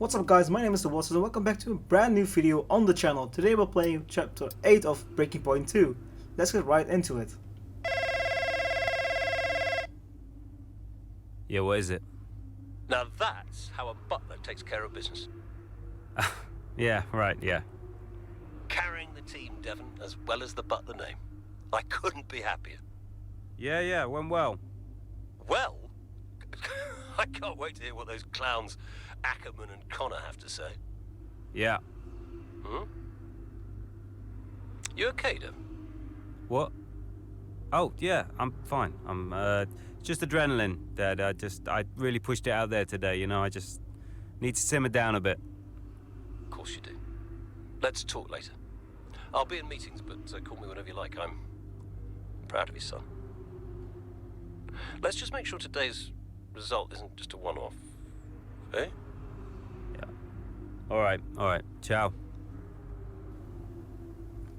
What's up guys, my name is The Watson and welcome back to a brand new video on the channel. Today we're playing chapter 8 of Breaking Point 2. Let's get right into it. Yeah, what is it? Now that's how a butler takes care of business. Yeah, right, yeah. Carrying the team, Devon, as well as the butler name. I couldn't be happier. Yeah, went well. Well, I can't wait to hear what those clowns Ackerman and Connor have to say. Yeah. Hmm? You okay, Devon? What? Oh, yeah, I'm fine. I'm, just adrenaline, Dad. I really pushed it out there today, you know, I just need to simmer down a bit. Of course you do. Let's talk later. I'll be in meetings, but call me whenever you like. I'm proud of you, son. Let's just make sure today's result isn't just a one-off. Eh? Yeah. Alright. Ciao.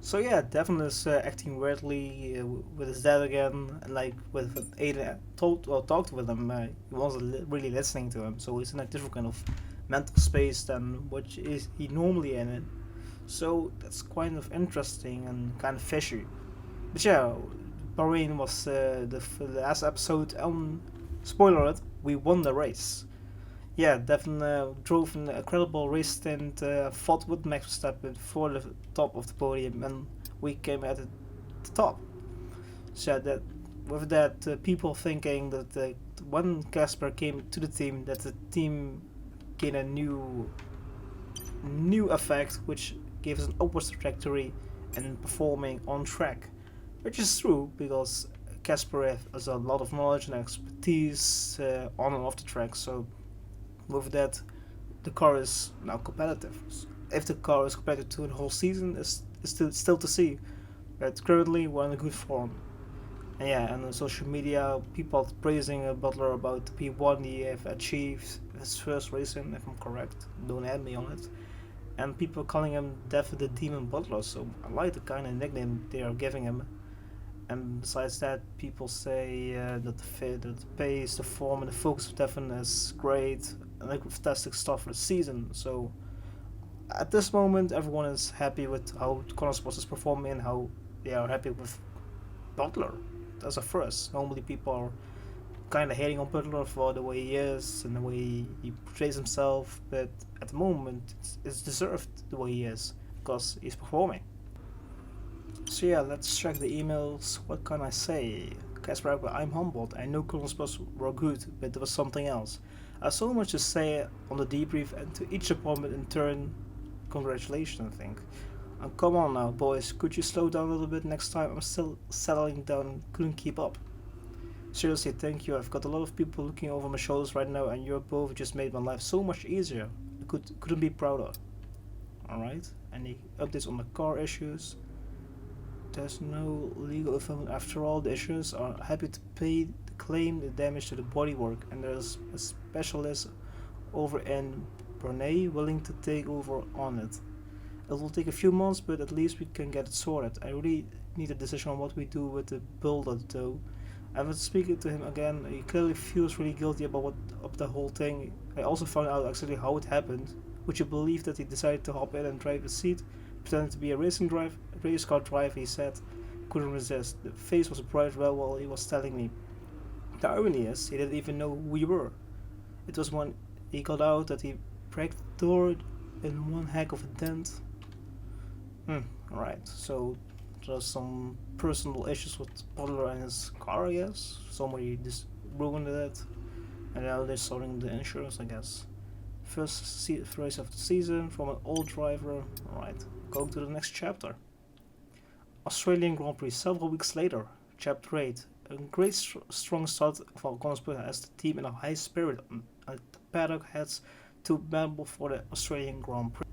So yeah, Devon is acting weirdly with his dad again, and like with Aiden talked with him, he wasn't really listening to him, so he's in a different kind of mental space than what is he normally in it. So that's kind of interesting and kind of fishy. But yeah, Bahrain was the last episode. Spoiler alert: we won the race. Yeah, Devon drove an incredible race and fought with Max Verstappen for the top of the podium, and we came at the top. So that with that, people thinking that when Casper came to the team, that the team gained a new effect, which gave us an upward trajectory and performing on track, which is true because Casper has a lot of knowledge and expertise on and off the track. So with that, the car is now competitive. If the car is competitive to the whole season is still to see. But currently we're in a good form. And yeah, and on social media, people are praising Butler about the P1 he have achieved his first racing, if I'm correct. Don't add me on it. And people are calling him Devon the Demon Butler, so I like the kind of nickname they are giving him. And besides that, people say that the pace, the form, and the focus of Devon is great, and like fantastic stuff for the season. So at this moment, everyone is happy with how Connor Sports is performing and how they are happy with Butler. That's a first. Normally, people are kind of hating on Butler for the way he is and the way he portrays himself, but at the moment, it's deserved the way he is because he's performing. So yeah, let's check the emails. What can I say? Casper, I'm humbled. I know Colonel Sports were good, but there was something else. I have so much to say on the debrief, and to each department in turn, congratulations, I think. And come on now, boys, could you slow down a little bit next time? I'm still settling down and couldn't keep up. Seriously, thank you. I've got a lot of people looking over my shoulders right now, and you both just made my life so much easier. I couldn't be prouder. Alright, any updates on the car issues? There's no legal involvement after all. The insurers are happy to pay the claim the damage to the bodywork, and there's a specialist over in Brunei willing to take over on it. It will take a few months, but at least we can get it sorted. I really need a decision on what we do with the builder though. I was speaking to him again. He clearly feels really guilty about the whole thing. I also found out actually how it happened. Would you believe that he decided to hop in and drive the seat, pretending to be a race car driver? He said. Couldn't resist. The face was bright red while he was telling me. The irony is, he didn't even know who we were. It was when he got out that he cracked the door in one heck of a dent. Alright, so there's some personal issues with Butler and his car, I guess. Somebody just ruined it, and now they're sorting the insurance, I guess. First race of the season from an old driver. Alright, going to the next chapter. Australian Grand Prix several weeks later, Chapter 8. A great strong start for Consport as the team in a high spirit at the paddock heads to Melbourne for the Australian Grand Prix.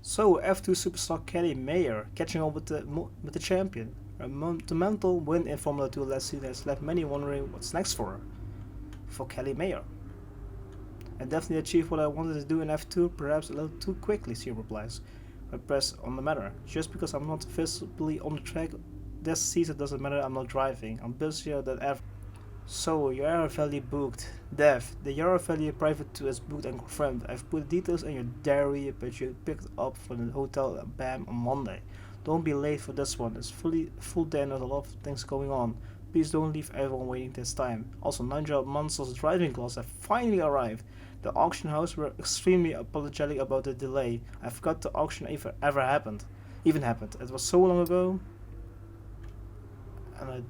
So F2 superstar Kelly Mayer catching up with the champion. A monumental win in Formula 2 last season has left many wondering what's next for her. For Kelly Mayer. I definitely achieved what I wanted to do in F2, perhaps a little too quickly, she replies. I press on the matter. Just because I'm not visibly on the track this season doesn't matter. I'm not driving. I'm busier than ever. So, Yarra Valley booked. Dev, the Yarra Valley private tour is booked and confirmed. I've put details in your diary, but you picked up from the hotel BAM on Monday. Don't be late for this one. It's fully full day and there's a lot of things going on. Please don't leave everyone waiting this time. Also, Nigel Mansell's driving class have finally arrived. The auction house were extremely apologetic about the delay. I forgot the auction ever happened. Even happened. It was so long ago. And I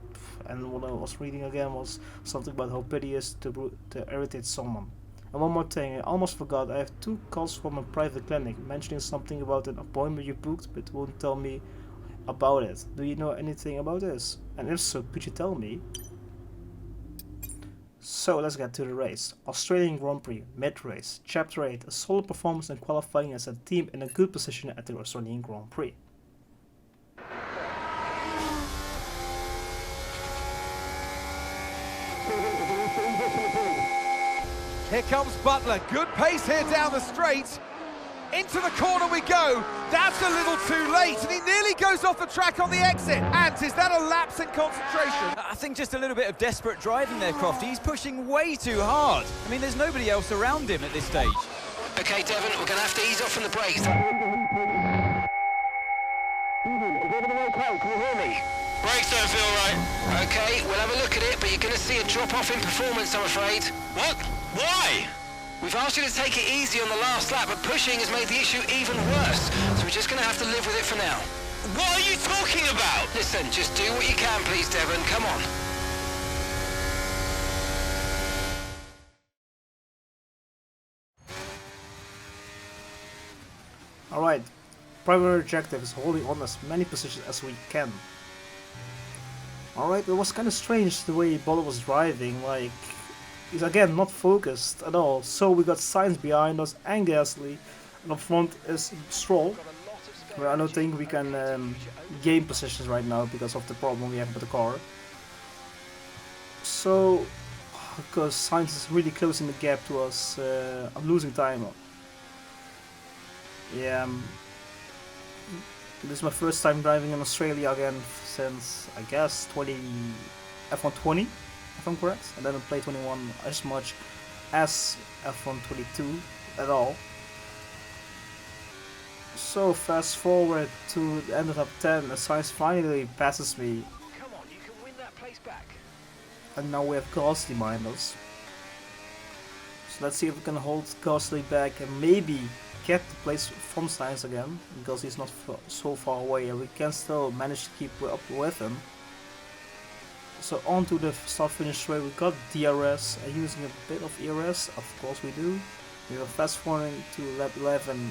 and what I was reading again was something about how pity is to irritate someone. And one more thing, I almost forgot, I have 2 calls from a private clinic mentioning something about an appointment you booked but won't tell me about it. Do you know anything about this? And if so, could you tell me? So let's get to the race. Australian Grand Prix, mid-race, Chapter 8, a solid performance and qualifying as a team in a good position at the Australian Grand Prix. Here comes Butler, good pace here down the straight. Into the corner we go. That's a little too late, and he nearly goes off the track on the exit. And is that a lapse in concentration? I think just a little bit of desperate driving there, Crofty. He's pushing way too hard. I mean, there's nobody else around him at this stage. Okay, Devon, we're going to have to ease off from the brakes. Brakes don't feel right. Okay, we'll have a look at it, but you're going to see a drop-off in performance, I'm afraid. What? Why? We've asked you to take it easy on the last lap, but pushing has made the issue even worse, so we're just going to have to live with it for now. What are you talking about? Listen, just do what you can, please, Devon. Come on. Alright, primary objective is holding on as many positions as we can. Alright, it was kind of strange the way Butler was driving, like, he's again not focused at all. So we got Sainz behind us and Gasly, and up front is Stroll. Where I don't think we can gain positions right now because of the problem we have with the car. So, because Sainz is really closing the gap to us, I'm losing time. Yeah, this is my first time driving in Australia again since, I guess, F1 20, if I'm correct. I didn't play 21 as much as F1 22 at all. So fast forward to the end of top 10, and Sainz finally passes me. Come on, you can win that place back. And now we have Gasly behind us. So let's see if we can hold Gasly back and maybe get the place from Sainz again, because he's not so far away and we can still manage to keep up with him. So on to the start finish straight, we got DRS and using a bit of ERS, of course we do. We are fast forwarding to lap 11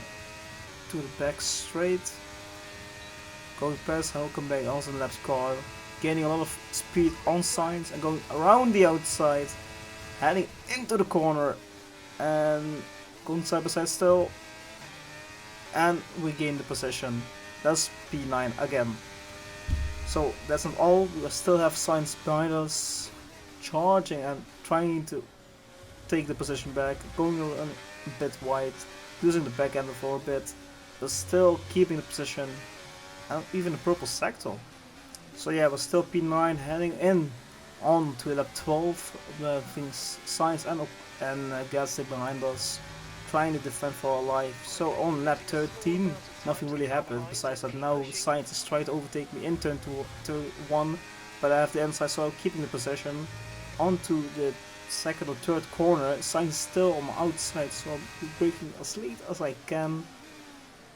to the back straight. Going past Hulkenberg, also laps car, gaining a lot of speed on Sainz and going around the outside, heading into the corner and going side by side still. And we gain the position. That's P9 again. So that's not all, we still have Sainz behind us, charging and trying to take the position back, going a bit wide, losing the back end for a bit, but still keeping the position and even the purple sector. So yeah, we're still P9 heading in on to lap 12, I think Sainz and Gasly behind us, trying to defend for our life. So on lap 13, nothing really happened besides that now Sainz is trying to overtake me in turn 1, but I have the inside, so I'm keeping the position. Onto the second or third corner, Sainz is still on my outside, so I'm braking as late as I can,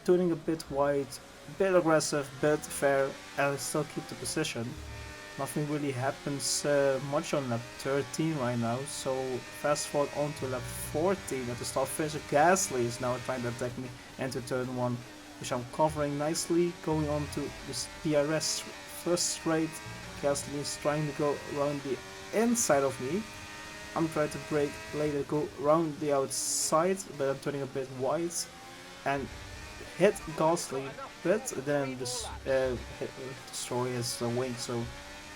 turning a bit wide, a bit aggressive, bit fair, and I still keep the position. Nothing really happens much on lap 13 right now, so fast forward on to lap 14 at the start finish. Gasly is now trying to attack me into turn 1, which I'm covering nicely, going on to this DRS first straight. Gasly is trying to go around the inside of me. I'm trying to brake later, go around the outside, but I'm turning a bit wide and hit Gasly, but then this destroy his wing, so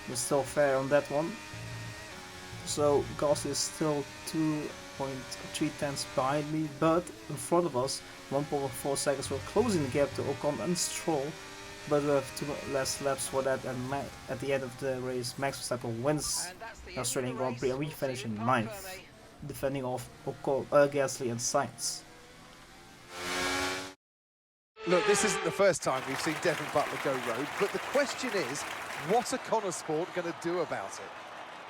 we're still fair on that one. So Gasly is still 2.3 tenths behind me, but in front of us 1.4 seconds. We're closing the gap to Ocon and Stroll, but with 2 less laps for that, and at the end of the race, Max Verstappen wins the Australian Grand Prix, and we finish in 9th, defending off Gasly and Sainz. Look, this isn't the first time we've seen Devon Butler go rogue, but the question is, what are Connor Sport going to do about it?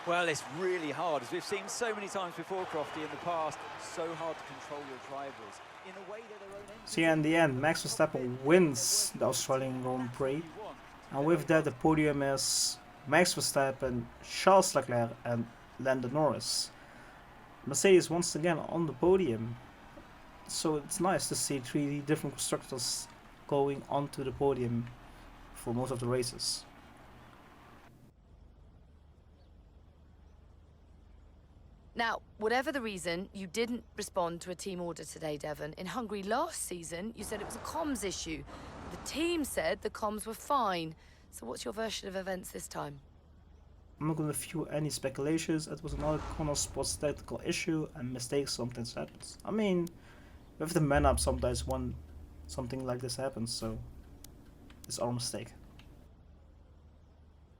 Well, it's really hard, as we've seen so many times before, Crofty, in the past. So hard to control your drivers in a way that their own engines. So yeah, in the end, Max Verstappen wins the Australian Grand Prix, and with that the podium is Max Verstappen, Charles Leclerc and Lando Norris. Mercedes once again on the podium, so it's nice to see 3 different constructors going onto the podium for most of the races. Now, whatever the reason, you didn't respond to a team order today, Devon. In Hungary last season, you said it was a comms issue. The team said the comms were fine. So what's your version of events this time? I'm not going to fuel any speculations. It was another Connor Sports technical issue, and mistakes sometimes happens. I mean, with the man up, sometimes something like this happens, so it's our mistake.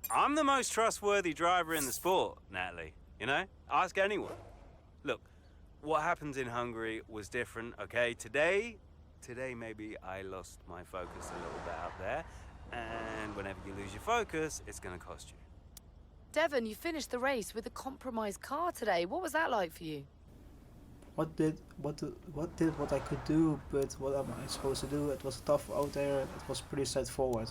I'm the most trustworthy driver in the sport, Natalie. You know, ask anyone. Look, what happens in Hungary was different, okay? Today maybe I lost my focus a little bit out there, and whenever you lose your focus, it's gonna cost you. Devon, you finished the race with a compromised car today. What was that like for you? What I could do, but what am I supposed to do? It was tough out there. It was pretty straightforward.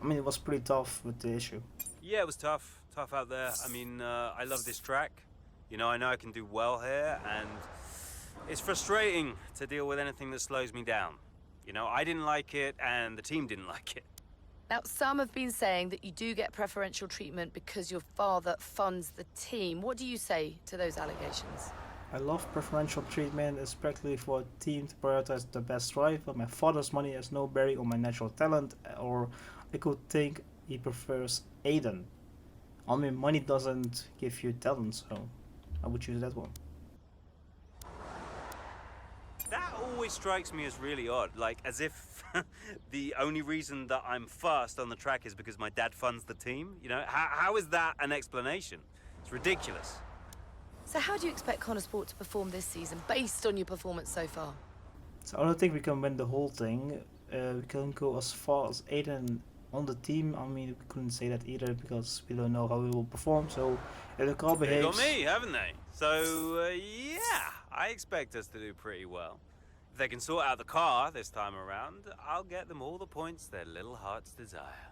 I mean, it was pretty tough with the issue. Yeah, it was tough out there. I mean, I love this track. You know I can do well here, and it's frustrating to deal with anything that slows me down. You know, I didn't like it, and the team didn't like it. Now, some have been saying that you do get preferential treatment because your father funds the team. What do you say to those allegations? I love preferential treatment, especially for a team to prioritize the best driver. My father's money has no bearing on my natural talent, or I could think he prefers Aiden. I mean, money doesn't give you talent, so I would choose that one. That always strikes me as really odd, like as if the only reason that I'm fast on the track is because my dad funds the team. You know, how is that an explanation? It's ridiculous. So how do you expect Connor Sport to perform this season, based on your performance so far? So I don't think we can win the whole thing. We can go as far as Aiden on the team. I mean, we couldn't say that either because we don't know how we will perform. So if the car behaves... They got me, haven't they? So, yeah, I expect us to do pretty well. If they can sort out the car this time around, I'll get them all the points their little hearts desire.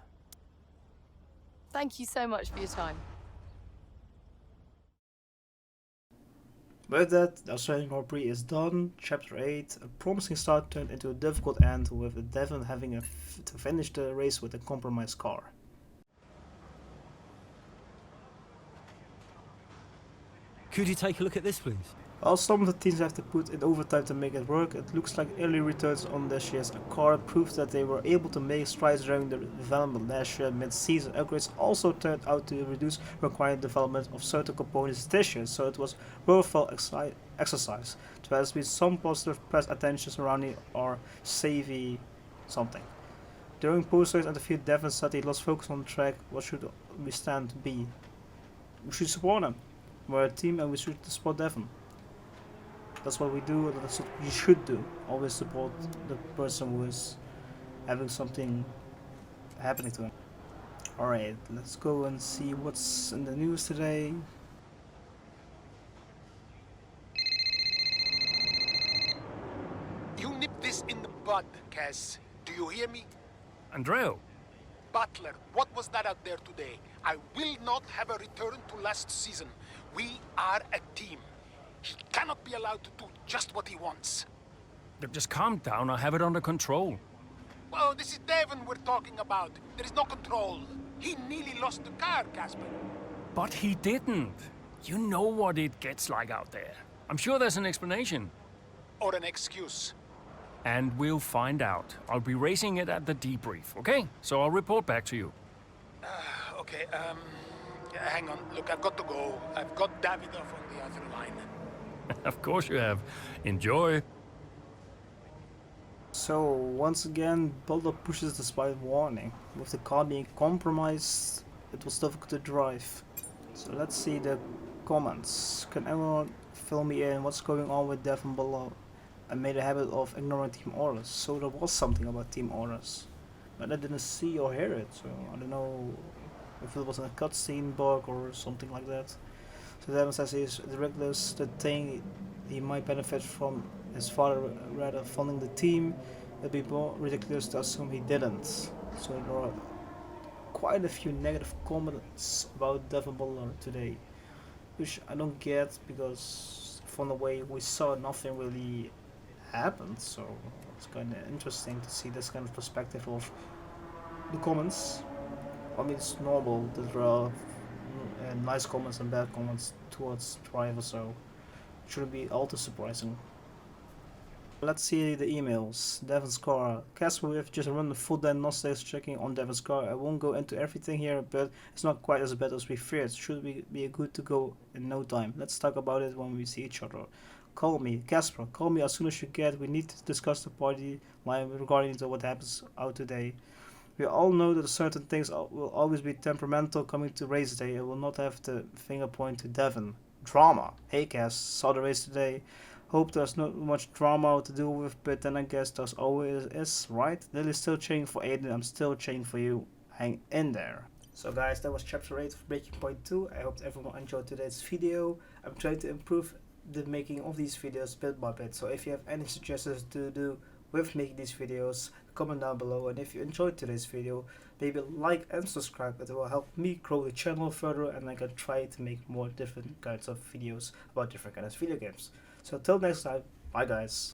Thank you so much for your time. With that, the Australian Grand Prix is done. Chapter 8, a promising start turned into a difficult end, with Devon having to finish the race with a compromised car. Could you take a look at this, please? While some of the teams have to put in overtime to make it work, it looks like early returns on this year's car proved that they were able to make strides during the development last year. Mid-season upgrades also turned out to reduce required development of certain components this year, so it was worthwhile exercise. There has been some positive press attention surrounding our savvy something. During post-race interview, Devon said he lost focus on the track. What should we stand to be? We should support him. We're a team and we should support Devon. That's what we do, and that's what you should do. Always support the person who is having something happening to him. Alright, let's go and see what's in the news today. You nip this in the bud, Cass. Do you hear me? Andreo, Butler, what was that out there today? I will not have a return to last season. We are a team. He cannot be allowed to do just what he wants. just calm down. I have it under control. Well, this is Devon we're talking about. There is no control. He nearly lost the car, Casper. But he didn't. You know what it gets like out there. I'm sure there's an explanation. Or an excuse. And we'll find out. I'll be racing it at the debrief, okay? So I'll report back to you. Okay, hang on. Look, I've got to go. I've got Davidoff on the other line. Of course you have. Enjoy. So So once again, Butler pushes despite warning. With the car being compromised, it was difficult to drive. So let's see the comments. Can anyone fill me in what's going on with Devon Butler? I made a habit of ignoring team orders, so there was something about team orders. But I didn't see or hear it, so I don't know if it was in a cutscene bug or something like that. So Devon says he's ridiculous to think he might benefit from his father rather funding the team. It'd be more ridiculous to assume he didn't. So there are quite a few negative comments about Devon Butler today, which I don't get because from the way we saw, nothing really happened. So it's kind of interesting to see this kind of perspective of the comments. I mean, it's normal that there are nice comments and bad comments towards drivers, so it shouldn't be all too surprising. Let's see the emails. Devon's car. Casper, we have just run the full diagnostics checking on Devon's car. I won't go into everything here, but it's not quite as bad as we feared. Should we be good to go in no time? Let's talk about it when we see each other. Call me, Casper. Call me as soon as you get. We need to discuss the party line regarding to what happens out today. We all know that certain things will always be temperamental coming to race day. I will not have to finger point to Devon. Drama. Hey Cass, saw the race today. Hope there's not much drama to deal with, but then I guess there's always is, right? Lily's still cheering for Aiden, I'm still cheering for you. Hang in there. So guys, that was chapter 8 of Breaking Point 2. I hope everyone enjoyed today's video. I'm trying to improve the making of these videos bit by bit. So if you have any suggestions to do with making these videos, comment down below. And if you enjoyed today's video, maybe like and subscribe. It will help me grow the channel further, and I can try to make more different kinds of videos about different kinds of video games. So till next time, bye guys.